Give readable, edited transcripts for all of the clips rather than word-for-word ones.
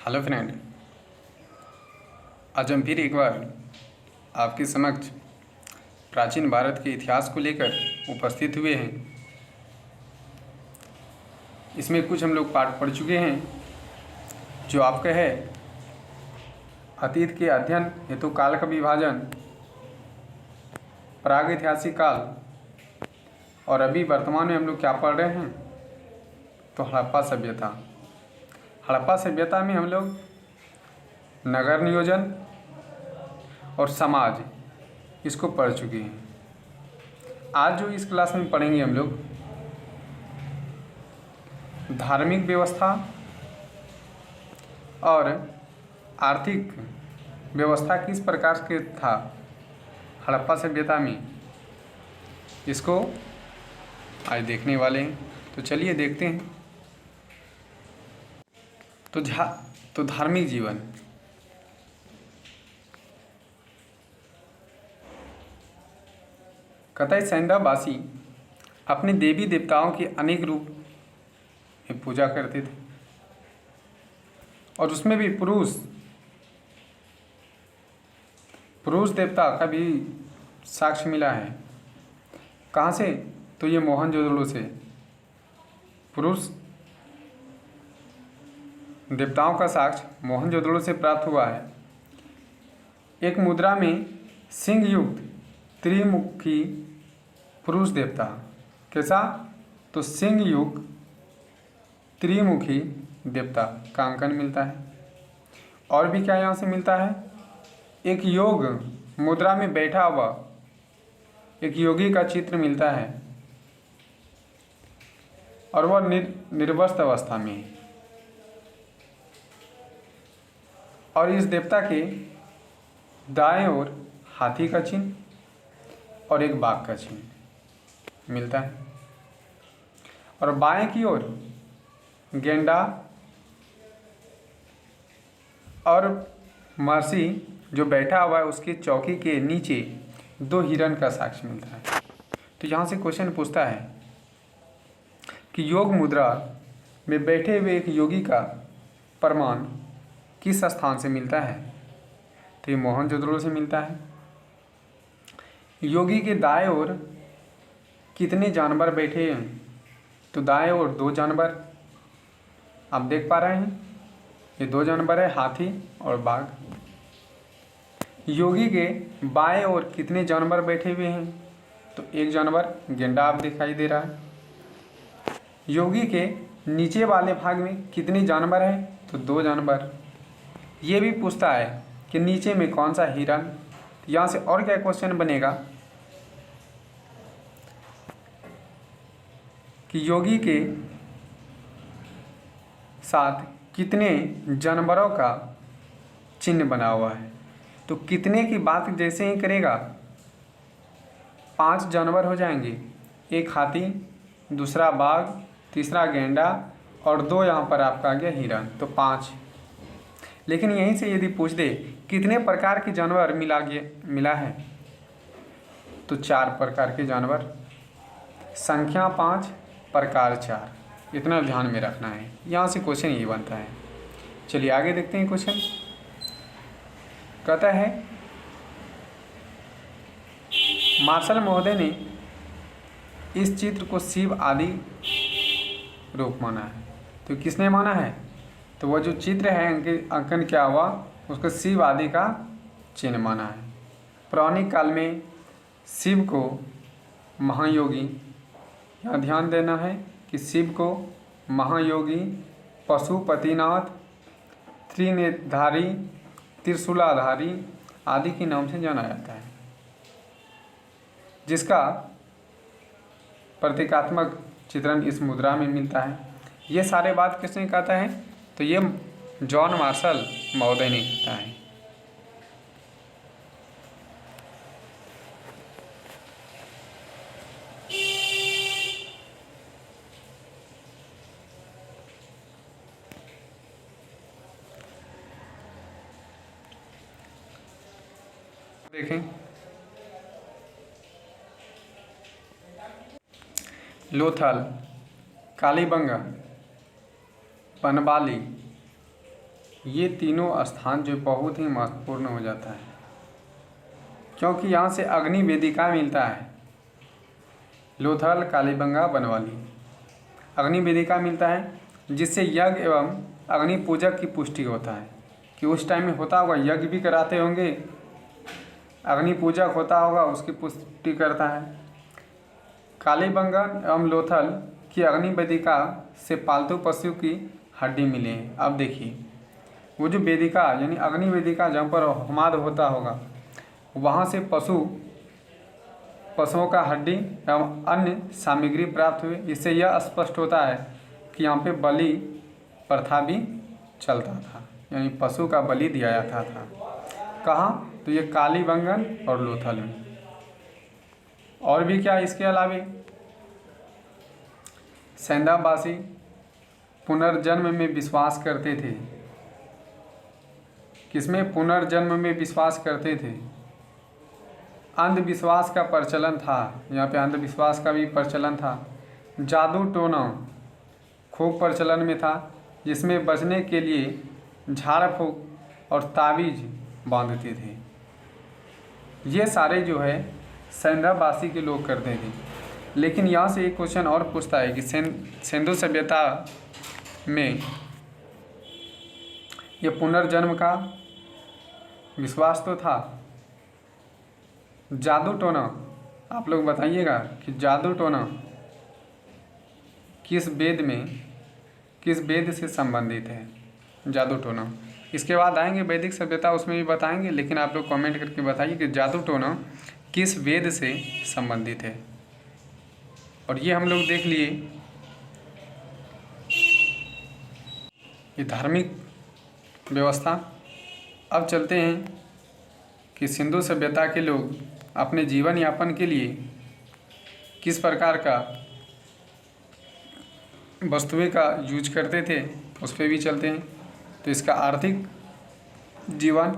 Hello friend, आज हम फिर एक बार आपके समक्ष प्राचीन भारत के इतिहास को लेकर उपस्थित हुए हैं। इसमें कुछ हम लोग पाठ पढ़ चुके हैं जो आपका है अतीत के अध्ययन हेतु काल का विभाजन, प्रागैतिहासिक काल, और अभी वर्तमान में हम लोग क्या पढ़ रहे हैं तो हड़प्पा सभ्यता। हड़प्पा सभ्यता में हम लोग नगर नियोजन और समाज इसको पढ़ चुके हैं। आज जो इस क्लास में पढ़ेंगे हम लोग धार्मिक व्यवस्था और आर्थिक व्यवस्था किस प्रकार के था हड़प्पा सभ्यता में, इसको आज देखने वाले हैं। तो चलिए देखते हैं। तो धार्मिक जीवन। कतई सैंदावासी अपने देवी देवताओं के अनेक रूप में पूजा करते थे और उसमें भी पुरुष देवता का भी साक्ष्य मिला है। कहाँ से? तो ये मोहनजोदड़ो से पुरुष देवताओं का साक्ष्य मोहनजोदड़ो से प्राप्त हुआ है। एक मुद्रा में सिंह युक्त त्रिमुखी पुरुष देवता, कैसा? तो सिंह युक्त त्रिमुखी देवता का अंकन मिलता है। और भी क्या यहाँ से मिलता है? एक योग मुद्रा में बैठा हुआ एक योगी का चित्र मिलता है और वह निर्वस्त्र अवस्था में है। और इस देवता के दाएं ओर हाथी का चिन्ह और एक बाघ का चिन्ह मिलता है और बाएं की ओर गेंडा और महर्षि जो बैठा हुआ है उसकी चौकी के नीचे दो हिरण का साक्ष्य मिलता है। तो यहाँ से क्वेश्चन पूछता है कि योग मुद्रा में बैठे हुए एक योगी का प्रमाण किस स्थान से मिलता है? तो ये मोहनजोदड़ो से मिलता है। योगी के दाएं ओर कितने जानवर बैठे हैं? तो दाएं ओर दो जानवर आप देख पा रहे हैं, ये दो जानवर है, हाथी और बाघ। योगी के बाएं ओर कितने जानवर बैठे हुए हैं? तो एक जानवर गेंडा आप दिखाई दे रहा है। योगी के नीचे वाले भाग में कितने जानवर हैं? तो दो जानवर। ये भी पूछता है कि नीचे में कौन सा हिरण। यहाँ से और क्या क्वेश्चन बनेगा कि योगी के साथ कितने जानवरों का चिन्ह बना हुआ है। तो कितने की बात जैसे ही करेगा 5 जानवर हो जाएंगे, एक हाथी, दूसरा बाघ, तीसरा गेंडा और 2 यहाँ पर आपका आ गया हिरण, तो 5। लेकिन यहीं से यदि पूछ दे कितने प्रकार के जानवर मिला है तो 4 प्रकार के जानवर, संख्या 5, प्रकार 4। इतना ध्यान में रखना है। यहाँ से क्वेश्चन यही बनता है। चलिए आगे देखते हैं। क्वेश्चन कहता है मार्शल महोदय ने इस चित्र को शिव आदि रूप माना है। तो किसने माना है? तो वह जो चित्र है अंकन क्या हुआ, उसको शिव आदि का चिन्ह माना है। पौराणिक काल में शिव को महायोगी, यहाँ ध्यान देना है कि शिव को महायोगी, पशुपतिनाथ, त्रिनेत्रधारी, त्रिशूलाधारी आदि के नाम से जाना जाता है, जिसका प्रतीकात्मक चित्रण इस मुद्रा में मिलता है। ये सारे बात किसने कहता है? तो ये जॉन मार्शल महोदय ने कहता है। देखें, लोथल, कालीबंगा, पनबाली, ये तीनों स्थान जो बहुत ही महत्वपूर्ण हो जाता है, क्योंकि यहाँ से अग्नि वेदिका मिलता है। लोथल, कालीबंगा, बनवाली, अग्नि वेदिका मिलता है, जिससे यज्ञ एवं अग्नि पूजक की पुष्टि होता है कि उस टाइम में होता होगा, यज्ञ भी कराते होंगे, अग्नि पूजक होता होगा, उसकी पुष्टि करता है। कालीबंगन एवं लोथल की अग्नि वेदिका से पालतू पशु की हड्डी मिली है। अब देखिए, वो जो वेदिका यानी अग्नि वेदिका जहाँ पर होमाद होता होगा, वहाँ से पशुओं का हड्डी एवं अन्य सामग्री प्राप्त हुई। इससे यह स्पष्ट होता है कि यहाँ पे बलि प्रथा भी चलता था, यानी पशु का बलि दिया जाता था। कहाँ? तो ये कालीबंगन और लोथल में। और भी क्या इसके अलावे? सैंदाबासी पुनर्जन्म में विश्वास करते थे। किसमें? पुनर्जन्म में विश्वास करते थे। अंधविश्वास का प्रचलन था, यहाँ पे अंधविश्वास का भी प्रचलन था। जादू टोना खूब प्रचलन में था, जिसमें बचने के लिए झाड़ फूँक और ताबीज बांधते थे। ये सारे जो है सैंदाबासी के लोग करते थे। लेकिन यहाँ से एक क्वेश्चन और पूछता है कि सिंधु सभ्यता में ये पुनर्जन्म का विश्वास तो था। जादू टोना, आप लोग बताइएगा कि जादू टोना किस वेद से संबंधित है? जादू टोना। इसके बाद आएंगे वैदिक सभ्यता, उसमें भी बताएंगे, लेकिन आप लोग कमेंट करके बताइए कि जादू टोना किस वेद से संबंधित है। और ये हम लोग देख लिए ये धार्मिक व्यवस्था। अब चलते हैं कि सिंधु सभ्यता के लोग अपने जीवन यापन के लिए किस प्रकार का वस्तुएं का यूज करते थे, उस पर भी चलते हैं। तो इसका आर्थिक जीवन,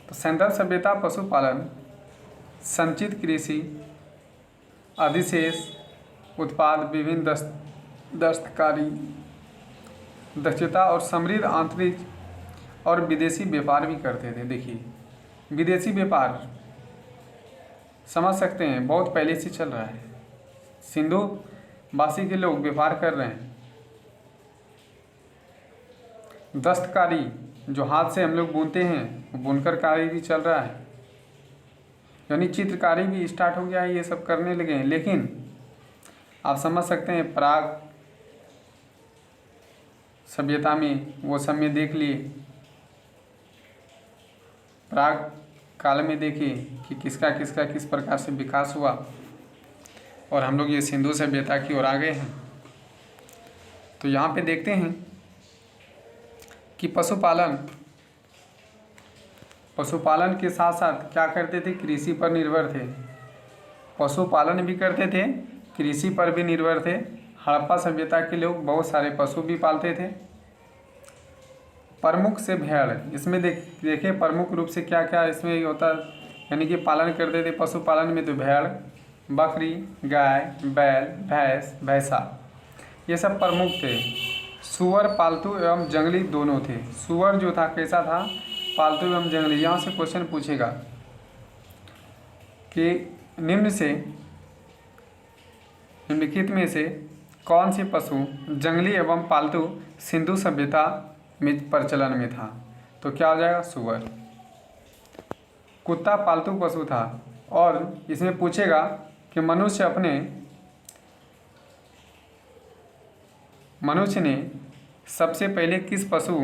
तो सिंधु सभ्यता पशुपालन, संचित कृषि, अधिशेष उत्पाद, विभिन्न दस्तकारी दक्षता और समृद्ध आंतरिक और विदेशी व्यापार भी करते थे। देखिए, विदेशी व्यापार समझ सकते हैं बहुत पहले से चल रहा है। सिंधु वासी के लोग व्यापार कर रहे हैं। दस्तकारी, जो हाथ से हम लोग बुनते हैं, वो बुनकर कार्य भी चल रहा है, यानी चित्रकारी भी स्टार्ट हो गया है, ये सब करने लगे हैं। लेकिन आप समझ सकते हैं प्राग सभ्यता में, वो सब में देख लिए, प्राग काल में देखिए कि किसका किसका किस प्रकार से विकास हुआ, और हम लोग ये सिंधु सभ्यता की ओर आ गए हैं। तो यहाँ पे देखते हैं कि पशुपालन के साथ साथ क्या करते थे? कृषि पर निर्भर थे। पशुपालन भी करते थे, कृषि पर भी निर्भर थे। हड़प्पा सभ्यता के लोग बहुत सारे पशु भी पालते थे। प्रमुख से भेड़, इसमें देखिए प्रमुख रूप से क्या क्या इसमें होता, यानी कि पालन करते थे पशुपालन में। तो भेड़, बकरी, गाय, बैल, भैंस, भैंसा, ये सब प्रमुख थे। सूअर पालतू एवं जंगली दोनों थे। सूअर जो था कैसा था? पालतू एवं जंगली। यहाँ से क्वेश्चन पूछेगा कि निम्नलिखित में से कौन से पशु जंगली एवं पालतू सिंधु सभ्यता में प्रचलन में था? तो क्या हो जाएगा? सूअर। कुत्ता पालतू पशु था। और इसमें पूछेगा कि मनुष्य ने सबसे पहले किस पशु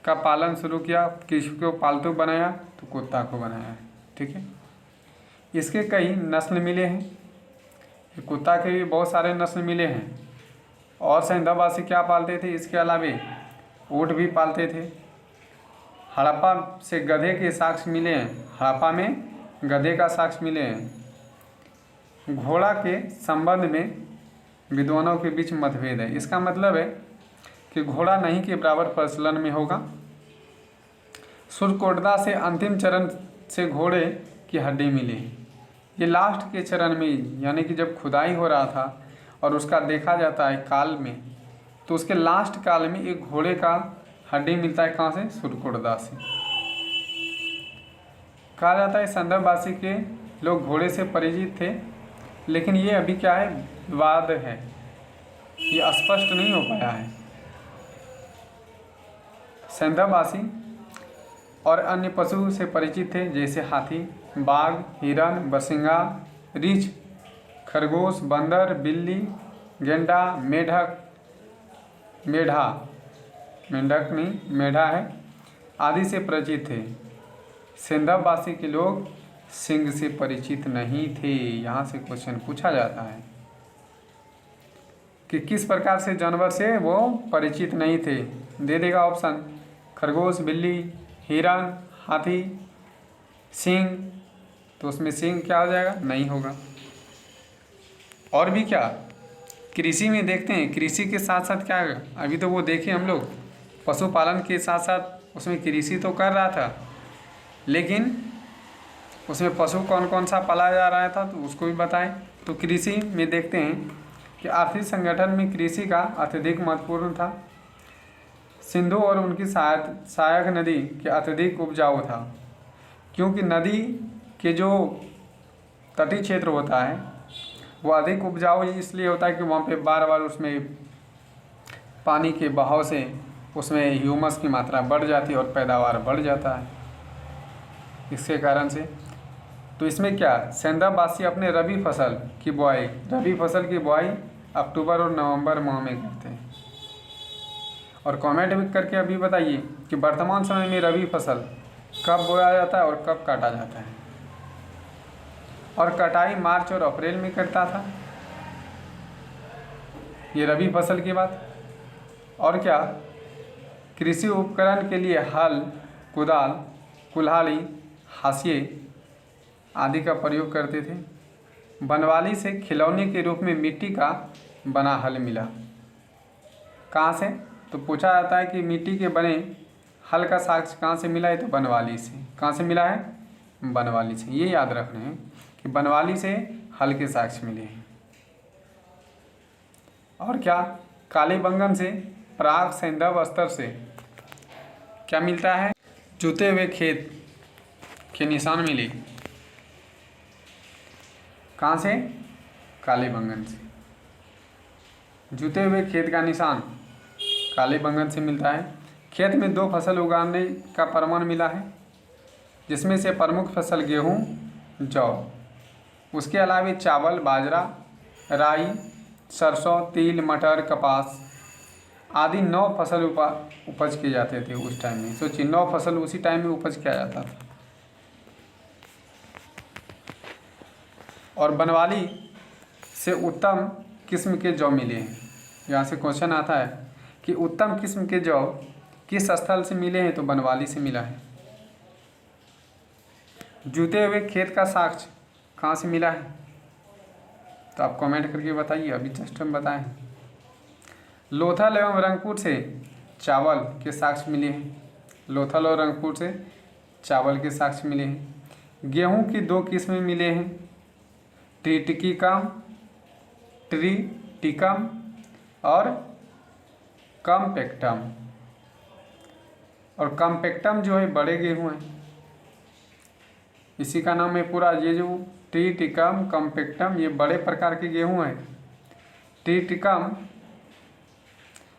का पालन शुरू किया, किसको पालतू बनाया? तो कुत्ता को बनाया है। ठीक है, इसके कई नस्ल मिले हैं। कुत्ता के भी बहुत सारे नस्ल मिले हैं। और सिंधुवासी क्या पालते थे? इसके अलावे ऊँट भी पालते थे। हड़प्पा से गधे के साक्ष्य मिले हैं। हड़प्पा में गधे का साक्ष्य मिले हैं। घोड़ा के संबंध में विद्वानों के बीच मतभेद है। इसका मतलब है कि घोड़ा नहीं के बराबर प्रचलन में होगा। सूर्यकोटदा से अंतिम चरण से घोड़े की हड्डी मिली। ये लास्ट के चरण में, यानी कि जब खुदाई हो रहा था और उसका देखा जाता है काल में, तो उसके लास्ट काल में एक घोड़े का हड्डी मिलता है, कहाँ से? सुरकुर्दा से। कहा जाता है संदर्भवासी के लोग घोड़े से परिचित थे, लेकिन ये अभी क्या है? विवाद है, ये स्पष्ट नहीं हो पाया है। संदर्भवासी और अन्य पशु से परिचित थे, जैसे हाथी, बाघ, हिरण, बरसिंगा, रीछ, खरगोश, बंदर, बिल्ली, गेंडा, मेढक, मेंढक नहीं, मेढा है, आदि से परिचित थे। सेंधववासी के लोग सिंह से परिचित नहीं थे। यहाँ से क्वेश्चन पूछा जाता है कि किस प्रकार से जानवर से वो परिचित नहीं थे। दे देगा ऑप्शन: खरगोश, बिल्ली, हिरण, हाथी, सिंह। तो उसमें सिंह क्या हो जाएगा? नहीं होगा। और भी क्या, कृषि में देखते हैं, कृषि के साथ साथ क्या है, अभी तो वो देखें हम लोग, पशुपालन के साथ साथ उसमें कृषि तो कर रहा था, लेकिन उसमें पशु कौन कौन सा पाला जा रहा था तो उसको भी बताएं। तो कृषि में देखते हैं कि आर्थिक संगठन में कृषि का अत्यधिक महत्वपूर्ण था। सिंधु और उनकी सहायक नदी के अत्यधिक उपजाऊ था, क्योंकि नदी के जो तटीय क्षेत्र होता है वो अधिक उपजाऊ इसलिए होता है कि वहाँ पे बार बार उसमें पानी के बहाव से उसमें ह्यूमस की मात्रा बढ़ जाती है और पैदावार बढ़ जाता है इसके कारण से। तो इसमें क्या, सेंधववासी अपने रबी फसल की बुआई अक्टूबर और नवंबर माह में करते हैं। और कमेंट भी करके अभी बताइए कि वर्तमान समय में रबी फसल कब बोया जाता है और कब काटा जाता है। और कटाई मार्च और अप्रैल में करता था, ये रबी फसल की बात। और क्या, कृषि उपकरण के लिए हल, कुदाल, कुल्हाड़ी, हाशिए आदि का प्रयोग करते थे। बनवाली से खिलौने के रूप में मिट्टी का बना हल मिला। कहाँ से? तो पूछा जाता है कि मिट्टी के बने हल का साक्ष्य कहाँ से मिला है? तो बनवाली से। कहाँ से मिला है? बनवाली से। ये याद रखना है कि बनवाली से हल के साक्ष्य मिले हैं। और क्या, कालीबंगन से प्राग सैंधव स्तर से क्या मिलता है? जुते हुए खेत के निशान मिले। कहाँ से? कालीबंगन से। जुते हुए खेत का निशान कालीबंगन से मिलता है। खेत में 2 फसल उगाने का प्रमाण मिला है, जिसमें से प्रमुख फसल गेहूँ, जौ, उसके अलावा चावल, बाजरा, राई, सरसों, तिल, मटर, कपास आदि 9 फसल उपज किए जाते थे उस टाइम में। सोचिए, 9 फसल उसी टाइम में उपज किया जाता था। और बनवाली से उत्तम किस्म के जौ मिले हैं। यहाँ से क्वेश्चन आता है कि उत्तम किस्म के जौ किस स्थल से मिले हैं? तो बनवाली से मिला है। जुते हुए खेत का साक्ष्य कहाँ से मिला है? तो आप कमेंट करके बताइए, अभी जस्ट हम बताएं। लोथल एवं रंगपुर से चावल के साक्ष्य मिले हैं। लोथल और रंगपुर से चावल के साक्ष्य मिले हैं। गेहूं की 2 किस्में मिले हैं, ट्रिटिकम और कम्पेक्टम। और कम्पेक्टम जो है बड़े गेहूं हैं, इसी का नाम है पूरा। ये जो ट्रिटिकम, कम्पेक्टम, ये बड़े प्रकार के गेहूं हैं। ट्रिटिकम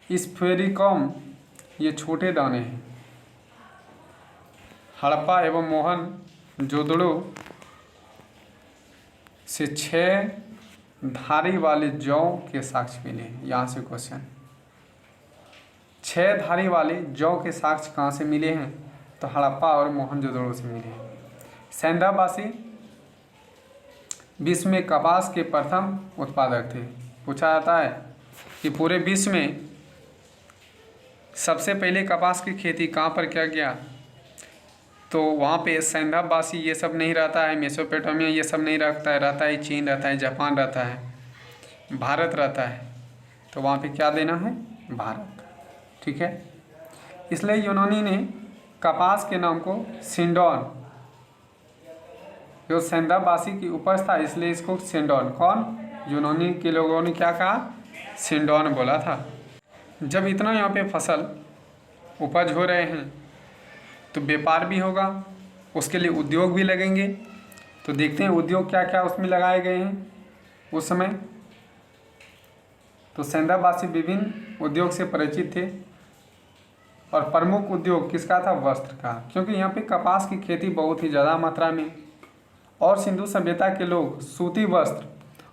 स्फेरिकम, ये छोटे दाने हैं। हड़प्पा एवं मोहनजोदड़ो से 6 धारी वाले जौ के साक्ष्य मिले हैं। यहाँ से क्वेश्चन, 6 धारी वाले जौ के साक्ष्य कहाँ से मिले हैं? तो हड़प्पा और मोहनजोदड़ो से मिले हैं। सेंधववासी विश्व में कपास के प्रथम उत्पादक थे। पूछा जाता है कि पूरे विश्व में सबसे पहले कपास की खेती कहाँ पर किया गया? तो वहाँ पे सेंधववासी ये सब नहीं रहता है, मेसोपोटामिया ये सब नहीं रहता है, चीन रहता है, जापान रहता है, भारत रहता है। तो वहाँ पे क्या देना है? भारत। ठीक है, इसलिए यूनानी ने कपास के नाम को सिंडोन, जो सेंधववासी की उपज था इसलिए इसको सिंडोन, कौन? यूनानी के लोगों ने क्या कहा? सिंडोन बोला था। जब इतना यहाँ पे फसल उपज हो रहे हैं तो व्यापार भी होगा, उसके लिए उद्योग भी लगेंगे। तो देखते हैं उद्योग क्या क्या उसमें लगाए गए हैं उस समय। तो सेंधावासी विभिन्न उद्योग से परिचित थे और प्रमुख उद्योग किसका था? वस्त्र का, क्योंकि यहाँ पे कपास की खेती बहुत ही ज़्यादा मात्रा में। और सिंधु सभ्यता के लोग सूती वस्त्र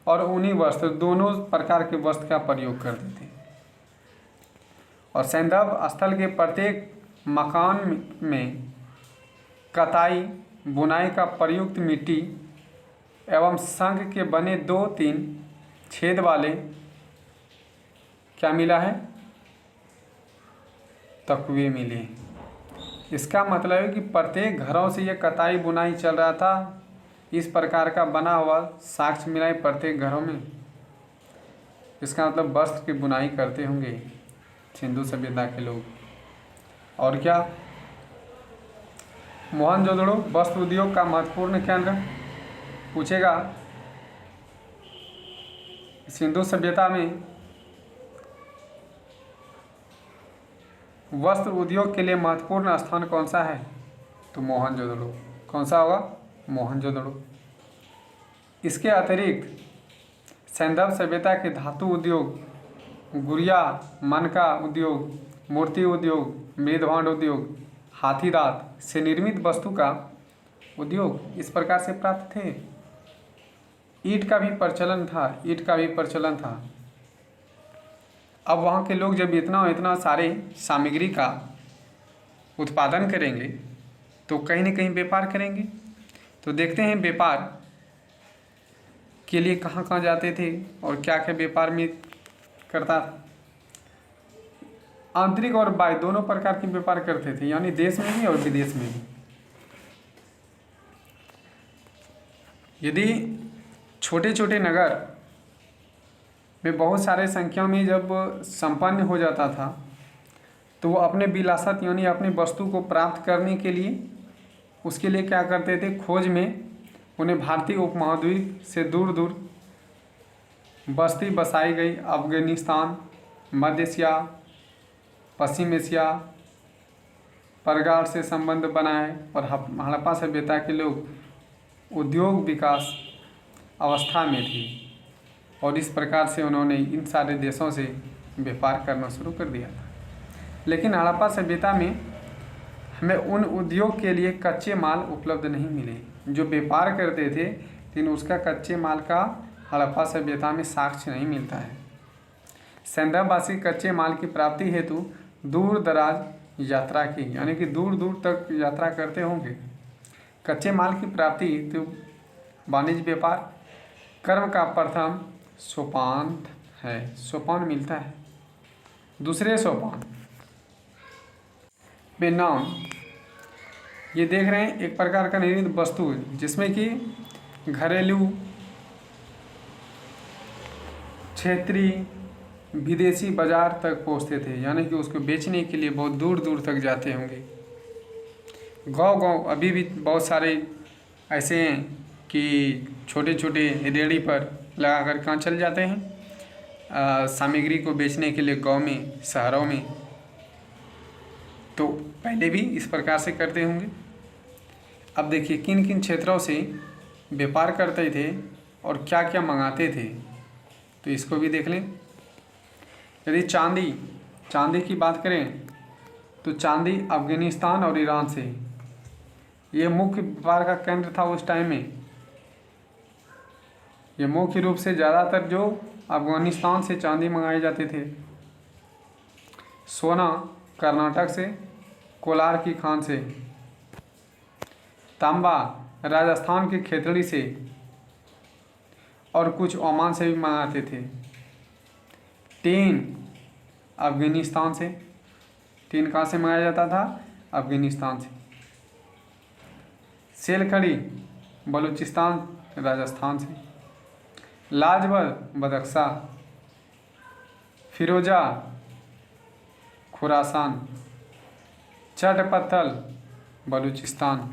और ऊनी वस्त्र दोनों प्रकार के वस्त्र का प्रयोग करते थे। और सैंधव स्थल के प्रत्येक मकान में कताई बुनाई का प्रयुक्त मिट्टी एवं संघ के बने 2-3 छेद वाले क्या मिला है? तकवे मिले। इसका मतलब है कि प्रत्येक घरों से यह कताई बुनाई चल रहा था। इस प्रकार का बना हुआ साक्ष्य मिला है प्रत्येक घरों में। इसका मतलब वस्त्र की बुनाई करते होंगे सिंधु सभ्यता के लोग। और क्या? मोहनजोदड़ो वस्त्र उद्योग का महत्वपूर्ण केंद्र पूछेगा। सिंधु सभ्यता में वस्त्र उद्योग के लिए महत्वपूर्ण स्थान कौन सा है? तो मोहनजोदड़ो। कौन सा होगा? मोहनजोदड़ो। इसके अतिरिक्त सैंधव सभ्यता के धातु उद्योग, गुड़िया मनका उद्योग, मूर्ति उद्योग, मृदभांड उद्योग, हाथीदांत से निर्मित वस्तु का उद्योग इस प्रकार से प्राप्त थे। ईंट का भी प्रचलन था। अब वहाँ के लोग जब इतना सारे सामग्री का उत्पादन करेंगे तो कहीं न कहीं व्यापार करेंगे। तो देखते हैं व्यापार के लिए कहाँ कहाँ जाते थे और क्या क्या व्यापार में करता था। आंतरिक और बाह्य दोनों प्रकार के व्यापार करते थे, यानी देश में भी और विदेश में भी। यदि छोटे छोटे नगर में बहुत सारे संख्या में जब संपन्न हो जाता था तो वो अपने विलासत यानी अपनी वस्तु को प्राप्त करने के लिए उसके लिए क्या करते थे? खोज में उन्हें भारतीय उपमहाद्वीप से दूर दूर बस्ती बसाई गई। अफगानिस्तान, मध्य एशिया, पश्चिम एशिया, परगार से संबंध बनाए और हड़प्पा सभ्यता के लोग उद्योग विकास अवस्था में थे और इस प्रकार से उन्होंने इन सारे देशों से व्यापार करना शुरू कर दिया था। लेकिन हड़प्पा सभ्यता में हमें उन उद्योग के लिए कच्चे माल उपलब्ध नहीं मिले जो व्यापार करते थे, लेकिन उसका कच्चे माल का हड़प्पा सभ्यता में साक्ष्य नहीं मिलता है। सैंधववासी कच्चे माल की प्राप्ति हेतु दूर दराज यात्रा की, यानी कि दूर दूर तक यात्रा करते होंगे। कच्चे माल की प्राप्ति तो वाणिज्य व्यापार कर्म का प्रथम सोपान है। सोपान मिलता है। दूसरे सोपान में नाम ये देख रहे हैं एक प्रकार का निर्मित वस्तु जिसमें कि घरेलू, क्षेत्रीय, विदेशी बाजार तक पहुंचते थे, यानी कि उसको बेचने के लिए बहुत दूर दूर तक जाते होंगे। गांव अभी भी बहुत सारे ऐसे हैं कि छोटे छोटे रेहड़ी पर लगा कर कहाँ चल जाते हैं सामग्री को बेचने के लिए गांव में, शहरों में। तो पहले भी इस प्रकार से करते होंगे। अब देखिए किन किन क्षेत्रों से व्यापार करते थे और क्या क्या मंगाते थे, तो इसको भी देख लें। यदि चांदी की बात करें तो चांदी अफगानिस्तान और ईरान से ये मुख्य व्यापार का केंद्र था उस टाइम में। ये मुख्य रूप से ज़्यादातर जो अफगानिस्तान से चांदी मंगाए जाते थे। सोना कर्नाटक से, कोलार की खान से। तांबा राजस्थान की खेतड़ी से और कुछ ओमान से भी मंगाते थे। टीन अफगानिस्तान से। टीन कहाँ से मंगाया जाता था? अफगानिस्तान से। सेलखड़ी बलूचिस्तान राजस्थान से। लाजवर बदख्शा। फिरोजा खुरासान। चट पत्थल बलूचिस्तान।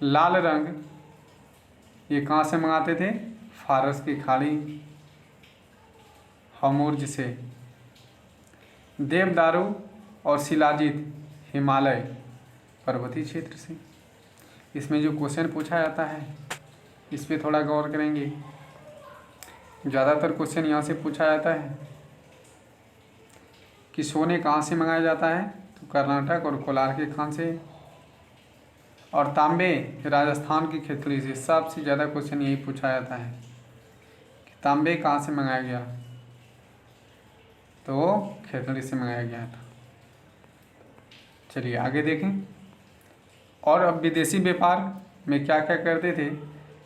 लाल रंग ये कहाँ से मंगाते थे? फारस की खाड़ी हमुर्ज से। देवदारू और शिलाजीत हिमालय पर्वतीय क्षेत्र से। इसमें जो क्वेश्चन पूछा जाता है इस पे थोड़ा गौर करेंगे। ज़्यादातर क्वेश्चन यहाँ से पूछा जाता है कि सोने कहाँ से मंगाया जाता है, तो कर्नाटक और कोलार के खान से। और तांबे राजस्थान की खेतड़ी से। सबसे ज़्यादा क्वेश्चन यही पूछा जाता है कि तांबे कहाँ से मंगाया गया, तो वो खेतड़ी से मंगाया गया था। चलिए आगे देखें। और अब विदेशी व्यापार में क्या क्या करते थे।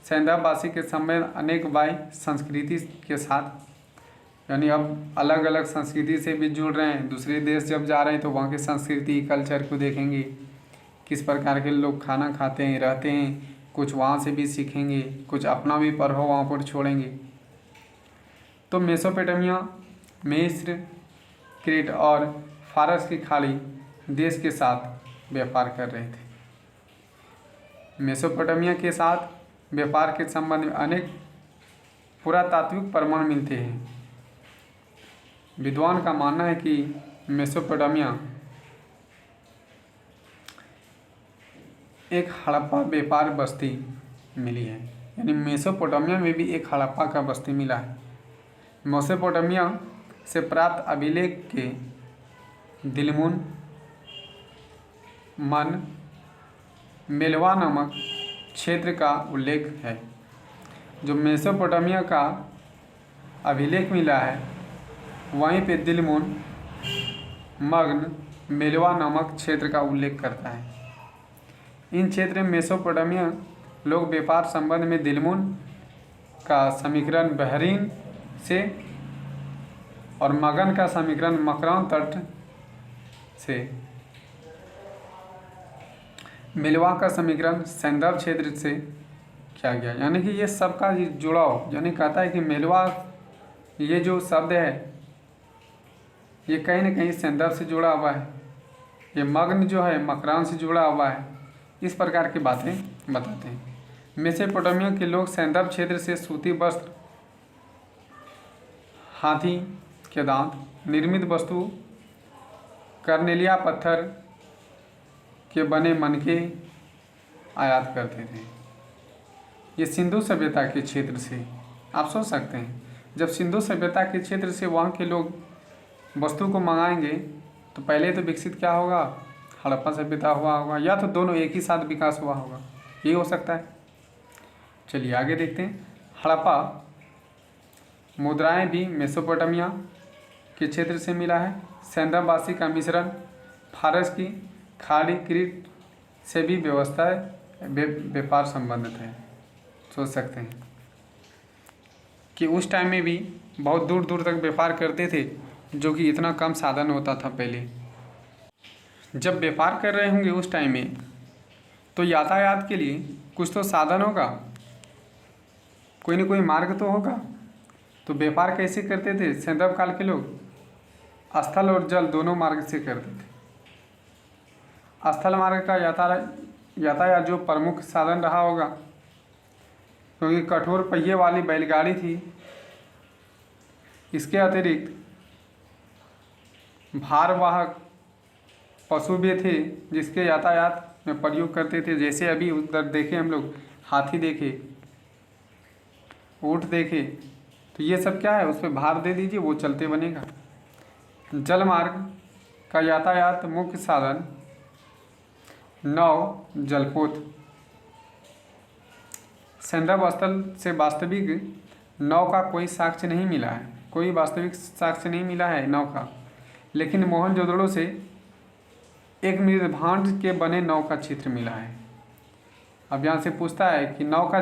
सैंदाबासी के संबंध अनेक वाई संस्कृति के साथ, यानी अब अलग अलग संस्कृति से भी जुड़ रहे हैं। दूसरे देश जब जा रहे हैं तो वहाँ की संस्कृति कल्चर को देखेंगे, किस प्रकार के लोग खाना खाते हैं रहते हैं, कुछ वहाँ से भी सीखेंगे, कुछ अपना भी प्रभाव वहाँ पर छोड़ेंगे। तो मेसोपोटामिया, मिस्र, क्रीट और फारस की खाड़ी देश के साथ व्यापार कर रहे थे। मेसोपोटामिया के साथ व्यापार के संबंध में अनेक पुरातात्विक प्रमाण मिलते हैं। विद्वान का मानना है कि मेसोपोटामिया एक हड़प्पा व्यापार बस्ती मिली है, यानी मेसोपोटामिया में भी एक हड़प्पा का बस्ती मिला है। मेसोपोटामिया से प्राप्त अभिलेख के दिलमुन, मन, मेलवा नामक क्षेत्र का उल्लेख है। जो मेसोपोटामिया का अभिलेख मिला है वहीं पे दिलमुन, मग्न, मेलवा नामक क्षेत्र का उल्लेख करता है। इन क्षेत्र में मेसोपोटामिया लोग व्यापार संबंध में दिलमुन का समीकरण बहरीन से और मगन का समीकरण मकरान तट से, मिलवा का समीकरण सैंदव क्षेत्र से किया गया। यानी कि ये सबका जुड़ाव, यानी कहता है कि मिलवा ये जो शब्द है ये कहीं न कहीं सैंदव से जुड़ा हुआ है, ये मग्न जो है मकरान से जुड़ा हुआ है। इस प्रकार की बातें बताते हैं। मेसोपोटामिया के लोग सैंदव क्षेत्र से सूती वस्त्र, हाथी के दांत, निर्मित वस्तु, कर्नेलिया पत्थर के बने मनके आयात करते थे। ये सिंधु सभ्यता के क्षेत्र से, आप सोच सकते हैं जब सिंधु सभ्यता के क्षेत्र से वहाँ के लोग वस्तु को मंगाएंगे तो पहले तो विकसित क्या होगा, हड़प्पा सभ्यता हुआ होगा, या तो दोनों एक ही साथ विकास हुआ होगा, ये हो सकता है। चलिए आगे देखते हैं। हड़प्पा मुद्राएं भी मेसोपोटामिया के क्षेत्र से मिला है। सैंदववासी का मिश्रण फारस की खाड़ी क्रीट से भी व्यापार संबंधित है। सोच सकते हैं कि उस टाइम में भी बहुत दूर दूर तक व्यापार करते थे, जो कि इतना कम साधन होता था पहले। जब व्यापार कर रहे होंगे उस टाइम में तो यातायात के लिए कुछ तो साधन होगा, कोई न कोई मार्ग तो होगा। तो व्यापार कैसे करते थे सैंदव काल के लोग? स्थल और जल दोनों मार्ग से करते थे। स्थल मार्ग का यातायात जो प्रमुख साधन रहा होगा, क्योंकि कठोर पहिए वाली बैलगाड़ी थी। इसके अतिरिक्त भारवाहक पशु भी थे जिसके यातायात में प्रयोग करते थे। जैसे अभी उधर देखे हम लोग, हाथी देखे, ऊँट देखे, तो ये सब क्या है, उस पर भार दे दीजिए वो चलते बनेगा। जल मार्ग का यातायात मुख्य साधन नाव, जलपोत। सैंदव स्थल से वास्तविक नाव का कोई साक्ष्य नहीं मिला है, कोई वास्तविक साक्ष्य नहीं मिला है नाव का। लेकिन मोहनजोदड़ो से एक मृदभांड के बने नाव का चित्र मिला है। अब यहाँ से पूछता है कि नाव का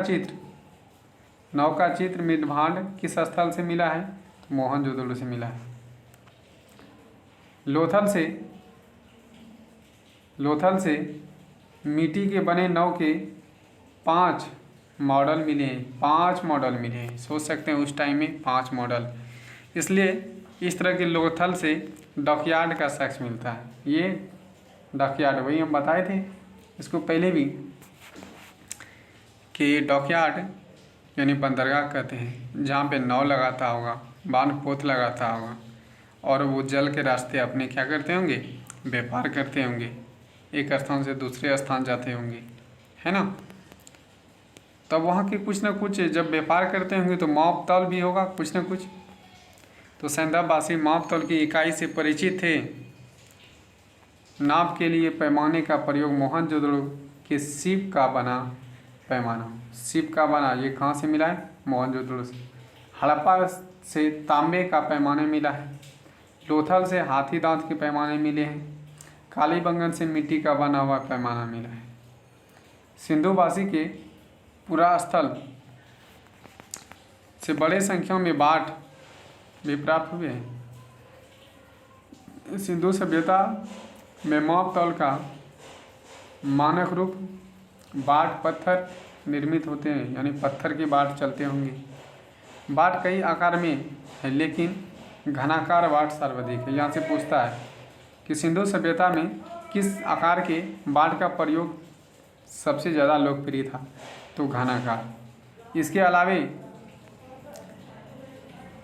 चित्र मृदभांड किस स्थल से मिला है, तो मोहनजोदड़ो से मिला है। लोथल से मिट्टी के बने नाव के 5 मॉडल मिले हैं। 5 मॉडल मिले हैं, सोच सकते हैं उस टाइम में 5 मॉडल। इसलिए इस तरह के लोथल से डॉकयार्ड का साक्ष्य मिलता है। ये डॉकयार्ड वही हम बताए थे इसको पहले भी कि डॉकयार्ड यानी बंदरगाह कहते हैं, जहाँ पे नाव लगाता होगा, बांध पोत लगाता होगा, और वो जल के रास्ते अपने क्या करते होंगे, व्यापार करते होंगे, एक स्थान से दूसरे स्थान जाते होंगे, है ना। तब वहाँ के कुछ ना कुछ जब व्यापार करते होंगे तो माप तौल भी होगा कुछ ना कुछ। तो सैंधववासी माप तौल की इकाई से परिचित थे। नाप के लिए पैमाने का प्रयोग मोहनजोदड़ो के सीप का बना पैमाना, सीप का बना ये कहाँ से मिला है, मोहनजोदड़ो से। हड़प्पा से तांबे का पैमाने मिला है। लोथल से हाथी दांत के पैमाने मिले हैं। कालीबंगन से मिट्टी का बना हुआ पैमाना मिला है। सिंधुवासी के पुरा स्थल से बड़े संख्या में बाट भी प्राप्त हुए हैं। सिंधु सभ्यता में माप तौल का मानक रूप बाट पत्थर निर्मित होते हैं, यानी पत्थर के बाट चलते होंगे। बाट कई आकार में है लेकिन घनाकार बाट सर्वाधिक है। यहाँ से पूछता है कि सिंधु सभ्यता में किस आकार के बाट का प्रयोग सबसे ज़्यादा लोकप्रिय था, तो घनाकार। इसके अलावे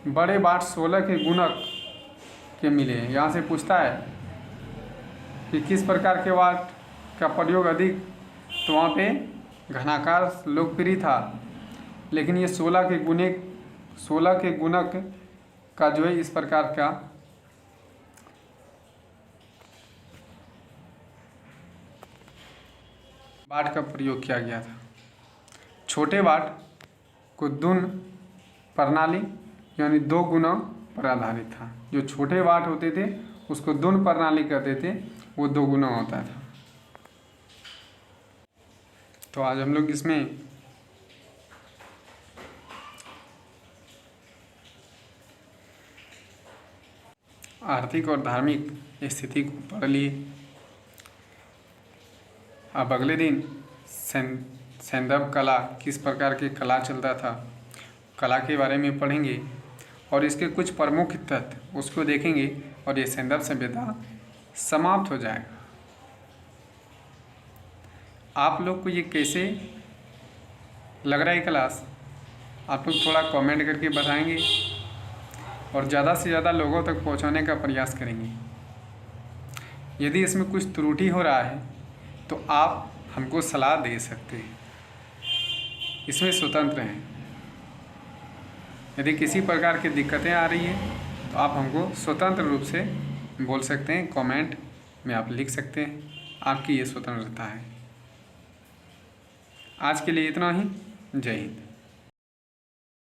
बड़े बाट 16 के गुणक के मिले हैं। यहाँ से पूछता है कि किस प्रकार के बाट का प्रयोग अधिक, तो वहाँ पे घनाकार लोकप्रिय था, लेकिन ये 16 के गुणक का जो है इस प्रकार का बाट का प्रयोग किया गया था। छोटे बाट को दुन प्रणाली यानी 2 गुना पर आधारित था। जो छोटे बाट होते थे उसको दुन प्रणाली कहते थे, वो 2 गुना होता था। तो आज हम लोग इसमें आर्थिक और धार्मिक स्थिति को पढ़ लिए। अब अगले दिन सैंधव कला किस प्रकार की कला चलता था, कला के बारे में पढ़ेंगे और इसके कुछ प्रमुख तत्व उसको देखेंगे और ये सैंधव सभ्यता समाप्त हो जाएगा। आप लोग को ये कैसे लग रहा है क्लास, आप लोग थोड़ा कमेंट करके बताएंगे और ज़्यादा से ज़्यादा लोगों तक पहुंचाने का प्रयास करेंगे। यदि इसमें कुछ त्रुटि हो रहा है तो आप हमको सलाह दे सकते हैं, इसमें स्वतंत्र हैं। यदि किसी प्रकार की दिक्कतें आ रही हैं तो आप हमको स्वतंत्र रूप से बोल सकते हैं, कमेंट में आप लिख सकते हैं, आपकी ये स्वतंत्रता है। आज के लिए इतना ही। जय हिंद।